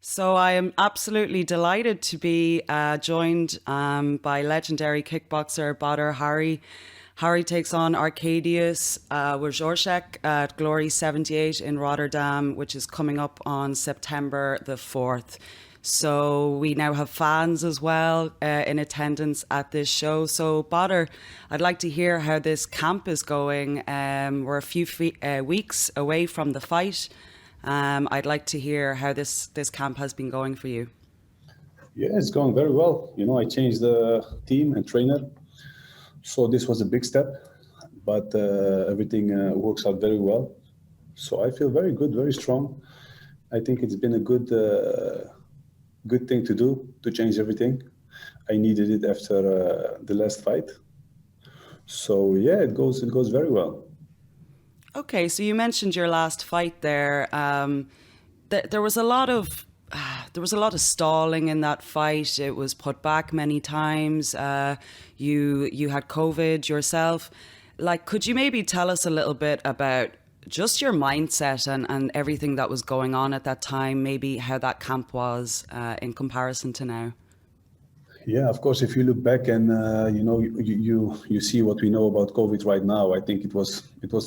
So I am absolutely delighted to be joined by legendary kickboxer Badr Hari. Hari takes on Arcadius Wojorczak at Glory 78 in Rotterdam, which is coming up on September the 4th. So we now have fans as well in attendance at this show. So Badr, I'd like to hear how this camp is going. We're a few weeks away from the fight. I'd like to hear how this camp has been going for you. Yeah, it's going very well. I changed the team and trainer, so this was a big step, but everything works out very well. So I feel very good, very strong. I think it's been a good thing to do to change everything. I needed it after the last fight. So yeah, it goes very well. Okay, so you mentioned your last fight there. There was a lot of stalling in that fight. It was put back many times. You had COVID yourself. Like, could you maybe tell us a little bit about just your mindset and everything that was going on at that time? Maybe how that camp was in comparison to now. Yeah, of course. If you look back and you see what we know about COVID right now, I think it was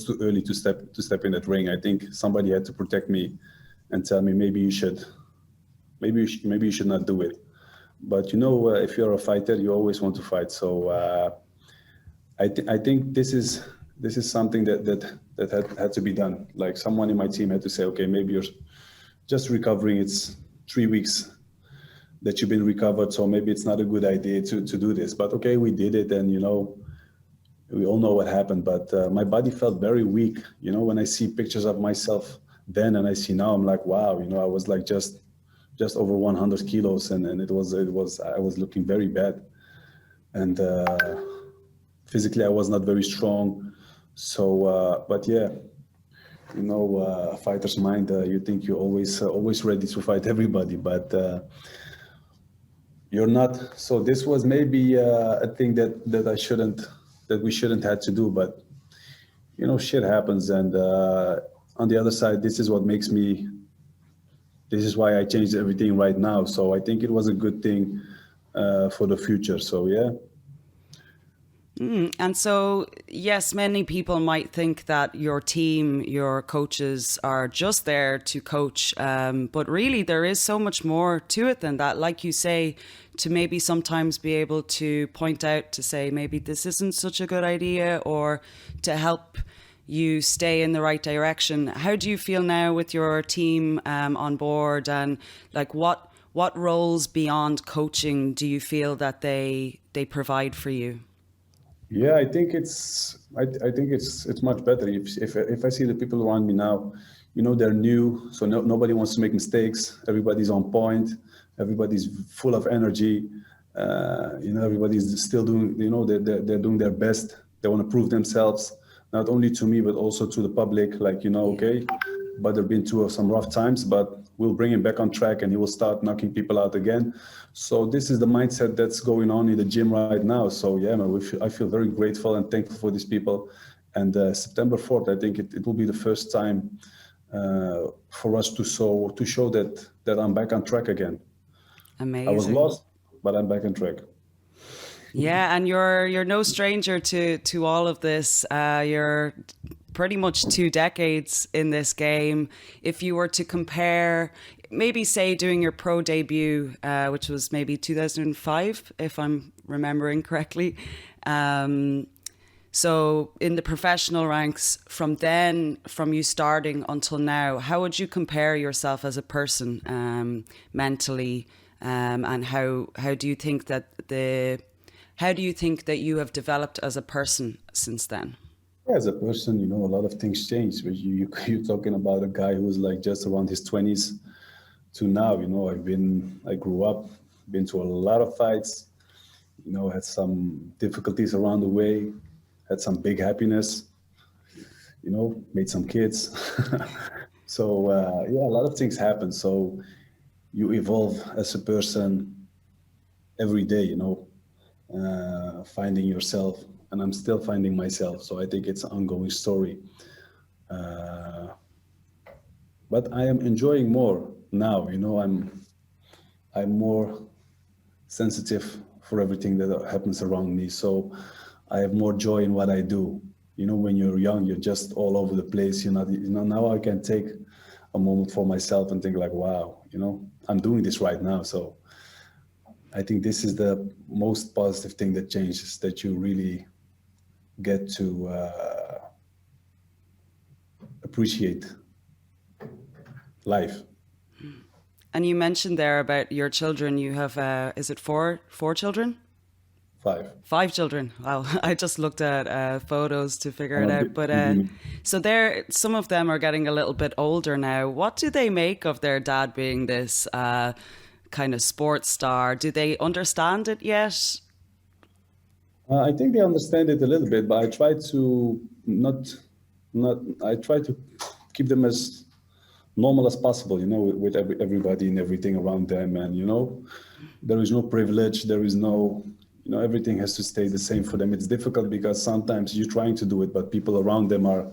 too early to step in that ring. I think somebody had to protect me and tell me maybe you should not do it. But if you're a fighter, you always want to fight. So I think this is something that had to be done. Like someone in my team had to say, okay, maybe you're just recovering. It's 3 weeks that you've been recovered, so maybe it's not a good idea to do this. But okay, we did it, and we all know what happened. But my body felt very weak. When I see pictures of myself then and I see now, I'm like, wow. I was like just over 100 kilos, and it was I was looking very bad, and physically I was not very strong. So, but yeah. A fighter's mind. You think you're always ready to fight everybody, but you're not. So this was maybe a thing that we shouldn't had to do. But shit happens, and on the other side, this is what makes me. This is why I changed everything right now. So I think it was a good thing for the future. So yeah. And so, yes, many people might think that your team, your coaches are just there to coach. But really, there is so much more to it than that. Like you say, to maybe sometimes be able to point out to say, maybe this isn't such a good idea, or to help you stay in the right direction. How do you feel now with your team on board, and like what roles beyond coaching do you feel that they provide for you? Yeah, I think it's much better if I see the people around me now, they're new, so nobody wants to make mistakes. Everybody's on point. Everybody's full of energy. Everybody's still doing, they're doing their best. They want to prove themselves, not only to me but also to the public. Like, okay, but there've been some rough times, but we'll bring him back on track and he will start knocking people out again. So this is the mindset that's going on in the gym right now. So yeah, man, I feel very grateful and thankful for these people. And September 4th, I think it will be the first time for us to show that I'm back on track again. Amazing. I was lost, but I'm back on track. Yeah, and you're no stranger to all of this. You're pretty much 2 decades in this game. If you were to compare, maybe say doing your pro debut, which was maybe 2005, if I'm remembering correctly. So in the professional ranks, from you starting until now, how would you compare yourself as a person mentally, and how do you think that you have developed as a person since then? As a person, a lot of things change. But you're talking about a guy who was like just around his 20s to now. I grew up, been to a lot of fights. Had some difficulties along the way, had some big happiness. Made some kids. So yeah, a lot of things happen. So you evolve as a person every day. Finding yourself, and I'm still finding myself. So I think it's an ongoing story. But I am enjoying more now. I'm more sensitive for everything that happens around me. So I have more joy in what I do. When you're young, you're just all over the place. Now I can take a moment for myself and think like, wow, I'm doing this right now. So I think this is the most positive thing that changes, that you really get to appreciate life. And you mentioned there about your children. You have, is it four children? 5. 5 children. Wow. I just looked at photos to figure I'm it a out. bit, But mhm. so some of them are getting a little bit older now. What do they make of their dad being this kind of sports star? Do they understand it yet? I think they understand it a little bit, but I try to not. I try to keep them as normal as possible, with everybody and everything around them. And, there is no privilege, there is no, everything has to stay the same for them. It's difficult because sometimes you're trying to do it, but people around them are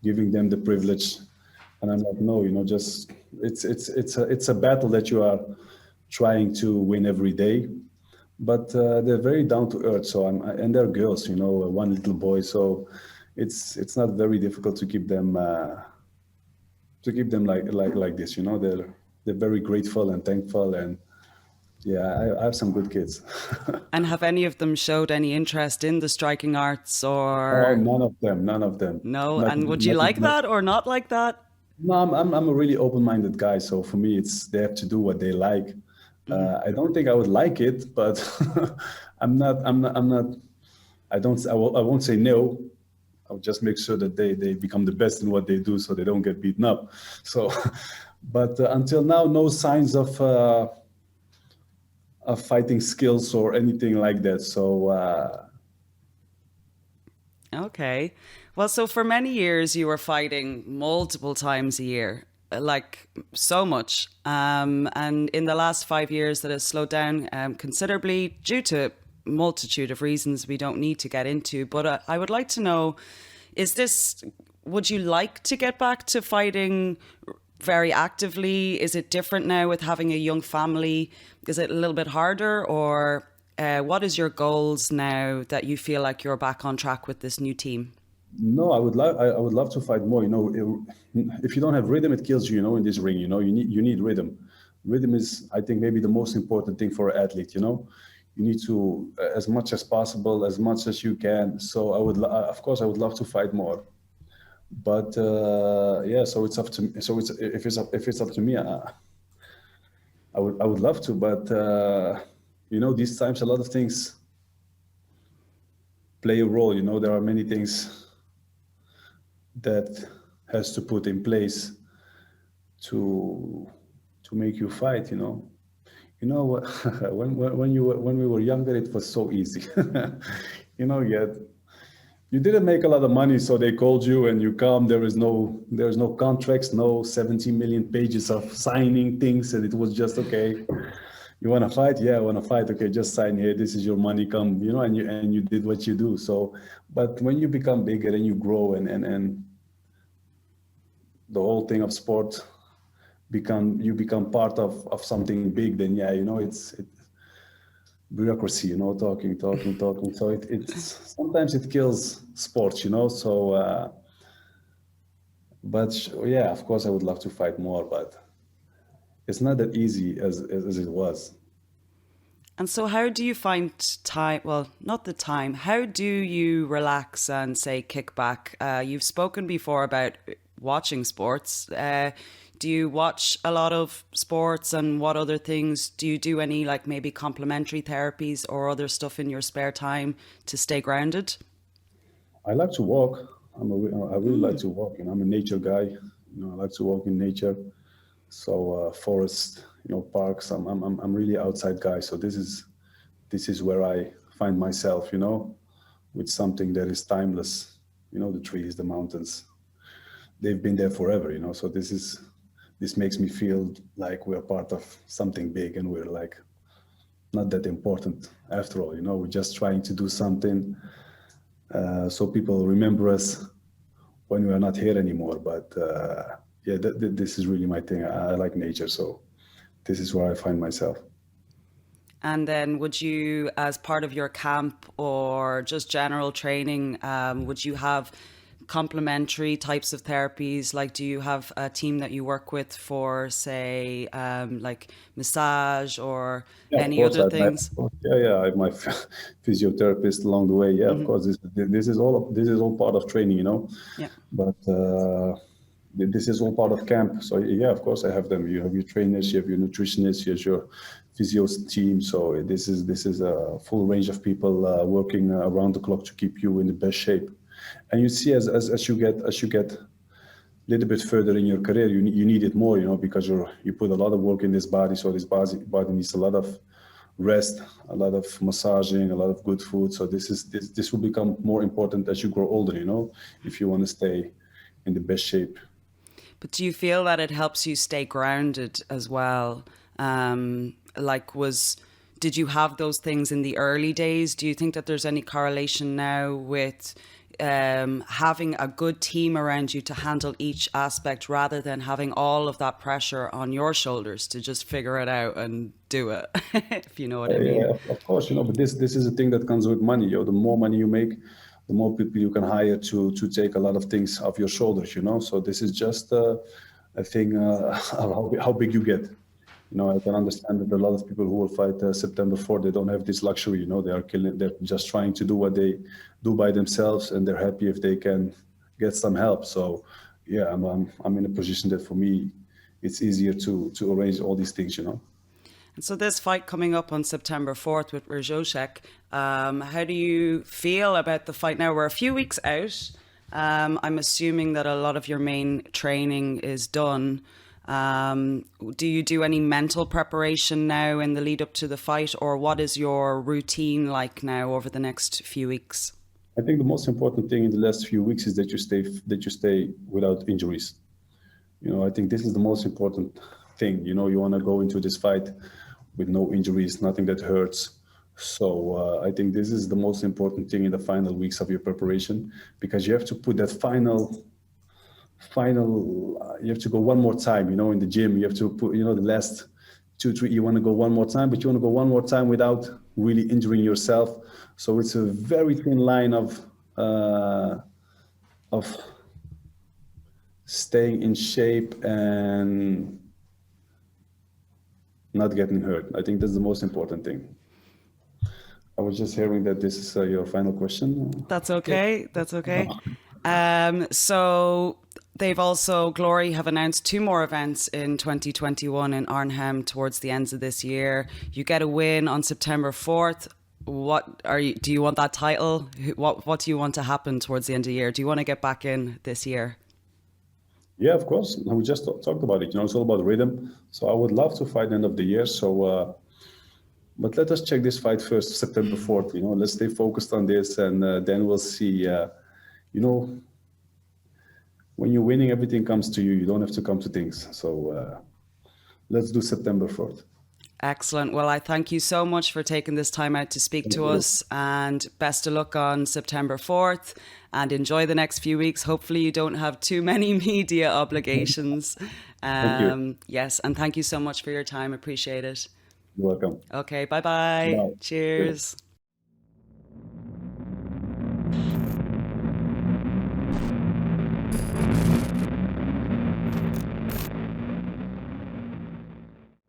giving them the privilege. And I'm like, no, just it's a battle that you are trying to win every day. But they're very down to earth. So and they're girls, one little boy. So it's not very difficult to keep them like this. They're very grateful and thankful, and yeah, I have some good kids. And have any of them showed any interest in the striking arts Oh, or none of them. no? Not, And would you not, like not, that or not like that? no, I'm a really open-minded guy. So for me, they have to do what they like. I don't think I would like it, but I'm not. I won't say no. I'll just make sure that they become the best in what they do, so they don't get beaten up. So, but until now, no signs of fighting skills or anything like that. So Okay. Well, so for many years you were fighting multiple times a year, like so much. And in the last 5 years that has slowed down considerably due to multitude of reasons we don't need to get into. But I would like to know, is this, would you like to get back to fighting very actively? Is it different now with having a young family? Is it a little bit harder, or what is your goals now that you feel like you're back on track with this new team? no, I would love to fight more. If you don't have rhythm, it kills you. In this ring, you need rhythm. Rhythm is, I think, maybe the most important thing for an athlete. You need to, as much as possible, as much as you can. So of course, I would love to fight more. But yeah, so it's up to me. So if it's up to me, I would love to. But these times a lot of things play a role. There are many things that has to put in place to make you fight. When we were younger, it was so easy. Yet you didn't make a lot of money, so they called you and you come. There is no contracts, no 70 million pages of signing things, and it was just okay. You want to fight? Yeah, I want to fight. Okay, just sign here. This is your money. Come, and you did what you do. So, but when you become bigger and you grow, and the whole thing of sport you become part of something big, then yeah, it's bureaucracy, talking. So it's sometimes it kills sports, So, but yeah, of course, I would love to fight more, but it's not that easy as it was. And so, how do you find time? Well, not the time. How do you relax and say kick back? You've spoken before about watching sports. Do you watch a lot of sports, and what other things do you do? Any like maybe complementary therapies or other stuff in your spare time to stay grounded? I like to walk. I really like to walk. I'm a nature guy. I like to walk in nature. So forest, parks. I'm really outside guy. So this is where I find myself. With something that is timeless. The trees, the mountains. They've been there forever. So this makes me feel like we're part of something big, and we're like not that important after all. We're just trying to do something so people remember us when we are not here anymore. But yeah, this is really my thing. I like nature, so this is where I find myself. And then would you, as part of your camp or just general training, would you have complementary types of therapies? Like, do you have a team that you work with for, say, like massage or Yeah, of any course. other things? I have my physiotherapist along the way. Yeah, of Hmm. course. This is all part of training, you know. Yeah. But this is all part of camp. So yeah, of course, I have them. You have your trainers, you have your nutritionists, you have your physio team. So this is a full range of people working around the clock to keep you in the best shape. And you see, as you get little bit further in your career, you need it more, you know, because you put a lot of work in this body, so this body needs a lot of rest, a lot of massaging, a lot of good food. So this will become more important as you grow older, you know, if you want to stay in the best shape. But do you feel that it helps you stay grounded as well? Like, did you have those things in the early days? Do you think that there's any correlation now with having a good team around you to handle each aspect rather than having all of that pressure on your shoulders to just figure it out and do it, if you know what I mean? Yeah, of course, you know, but this is a thing that comes with money. The more money you make, the more people you can hire to take a lot of things off your shoulders. You know, so this is just a thing of how big you get. You know, I can understand that a lot of people who will fight September 4th, they don't have this luxury. You know, they are killing. They're just trying to do what they do by themselves, and they're happy if they can get some help. So, yeah, I'm in a position that for me, it's easier to arrange all these things. You know. And so this fight coming up on September 4th with Rzoshek, how do you feel about the fight now? We're a few weeks out. I'm assuming that a lot of your main training is done. Do you do any mental preparation now in the lead up to the fight, or what is your routine like now over the next few weeks? I think the most important thing in the last few weeks is that you stay without injuries. You know, I think this is the most important thing. You know, you want to go into this fight with no injuries, nothing that hurts. So I think this is the most important thing in the final weeks of your preparation, because you have to put that you have to go one more time, you know, in the gym. You have to put, you know, the last 2 3, you want to go one more time, but you want to go one more time without really injuring yourself. So it's a very thin line of staying in shape and not getting hurt. I think that's the most important thing. I was just hearing that this is your final question. That's okay. That's okay. So they've also, Glory have announced 2 more events in 2021 in Arnhem towards the ends of this year. You get a win on September 4th. Do you want that title? What do you want to happen towards the end of the year? Do you want to get back in this year? Yeah, of course. We just talked about it. You know, it's all about rhythm. So I would love to fight end of the year. So, but let us check this fight first, September 4th. You know, let's stay focused on this, and then we'll see. You know, when you're winning, everything comes to you. You don't have to come to things. So let's do September 4th. Excellent. Well, I thank you so much for taking this time out to speak to us, and best of luck on September 4th, and enjoy the next few weeks. Hopefully you don't have too many media obligations. Thank you. Yes, and thank you so much for your time. Appreciate it. You're welcome. Okay, bye-bye. Bye. Cheers.